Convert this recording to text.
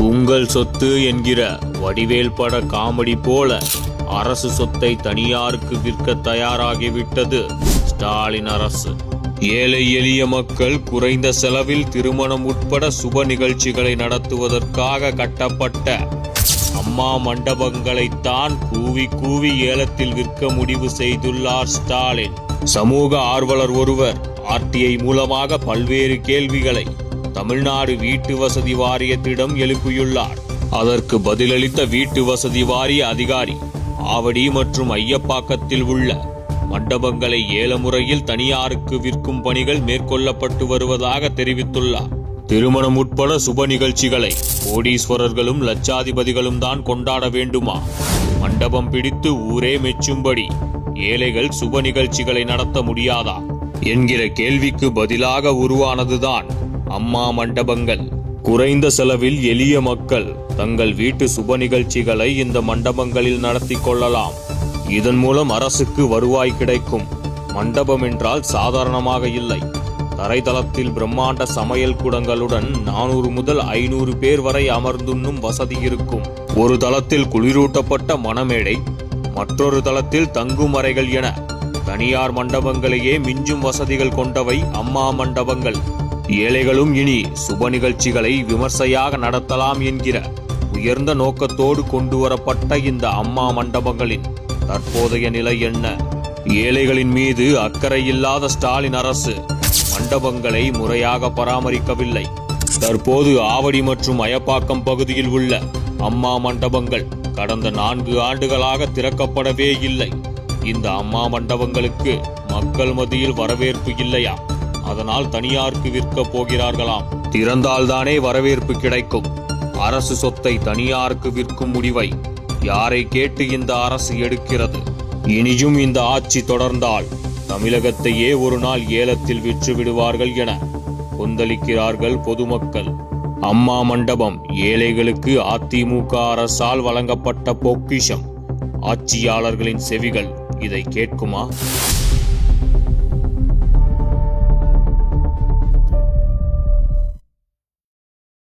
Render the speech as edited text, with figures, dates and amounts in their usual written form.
உங்கள் சொத்து என்கிற வடிவேல் பட காமெடி போல அரசு சொத்தை தனியாருக்கு விற்க தயாராகிவிட்டது ஸ்டாலின் அரசு. ஏழை எளிய மக்கள் குறைந்த செலவில் திருமணம் உட்பட சுப நிகழ்ச்சிகளை நடத்துவதற்காக கட்டப்பட்ட அம்மா மண்டபங்களைத்தான் கூவி கூவி ஏலத்தில் விற்க முடிவு செய்துள்ளார் ஸ்டாலின். சமூக ஆர்வலர் ஒருவர் RTI மூலமாக பல்வேறு கேள்விகளை தமிழ்நாடு வீட்டு வசதி வாரியத்திடம் எழுப்பியுள்ளார். அதற்கு பதிலளித்த வீட்டு வசதி வாரிய அதிகாரி ஆவடி மற்றும் ஐயப்பாக்கத்தில் உள்ள மண்டபங்களை ஏல முறையில் தனியாருக்கு விற்கும் பணிகள் மேற்கொள்ளப்பட்டு வருவதாக தெரிவித்துள்ளார். திருமணம் உட்பட சுப நிகழ்ச்சிகளை கோடீஸ்வரர்களும் லட்சாதிபதிகளும் தான் கொண்டாட வேண்டுமா? மண்டபம் பிடித்து ஊரே மெச்சும்படி ஏழைகள் சுப நிகழ்ச்சிகளை நடத்த முடியாதா என்கிற கேள்விக்கு பதிலாக உருவானதுதான் அம்மா மண்டபங்கள். குறைந்த செலவில் எளிய மக்கள் தங்கள் வீட்டு சுப நிகழ்ச்சிகளை இந்த மண்டபங்களில் நடத்தி கொள்ளலாம். இதன் மூலம் அரசுக்கு வருவாய் கிடைக்கும். மண்டபம் என்றால் சாதாரணமாக இல்லை. தரைதளத்தில் பிரம்மாண்ட சமையல் கூடங்களுடன் 400 முதல் 500 பேர் வரை அமர்ந்துண்ணும் வசதி இருக்கும். ஒரு தளத்தில் குளிரூட்டப்பட்ட மணமேடை, மற்றொரு தளத்தில் தங்கும் அறைகள் என தனியார் மண்டபங்களையே மிஞ்சும் வசதிகள் கொண்டவை அம்மா மண்டபங்கள். ஏழைகளும் இனி சுப நிகழ்ச்சிகளை விமர்சையாக நடத்தலாம் என்கிற உயர்ந்த நோக்கத்தோடு கொண்டு வரப்பட்ட இந்த அம்மா மண்டபங்களின் தற்போதைய நிலை என்ன? ஏழைகளின் மீது அக்கறை இல்லாத ஸ்டாலின் அரசு மண்டபங்களை முறையாக பராமரிக்கவில்லை. தற்போது ஆவடி மற்றும் அயப்பாக்கம் பகுதியில் உள்ள அம்மா மண்டபங்கள் கடந்த 4 ஆண்டுகளாக திறக்கப்படவே இல்லை. இந்த அம்மா மண்டபங்களுக்கு மக்கள் மத்தியில் வரவேற்பு இல்லையா? அதனால் தனியாருக்கு விற்க போகிறார்களாம். திறந்தால்தானே வரவேற்பு கிடைக்கும். அரசு சொத்தை தனியாருக்கு விற்கும் முடிவை யாரை கேட்டு இந்த அரசு எடுக்கிறது? இனியும் இந்த ஆட்சி தொடர்ந்தால் தமிழகத்தையே ஒரு நாள் ஏலத்தில் விற்று விடுவார்கள் என கொந்தளிக்கிறார்கள் பொதுமக்கள். அம்மா மண்டபம் ஏழைகளுக்கு அதிமுக அரசால் வழங்கப்பட்ட பொக்கிஷம். ஆட்சியாளர்களின் செவிகள் இதை கேட்குமா?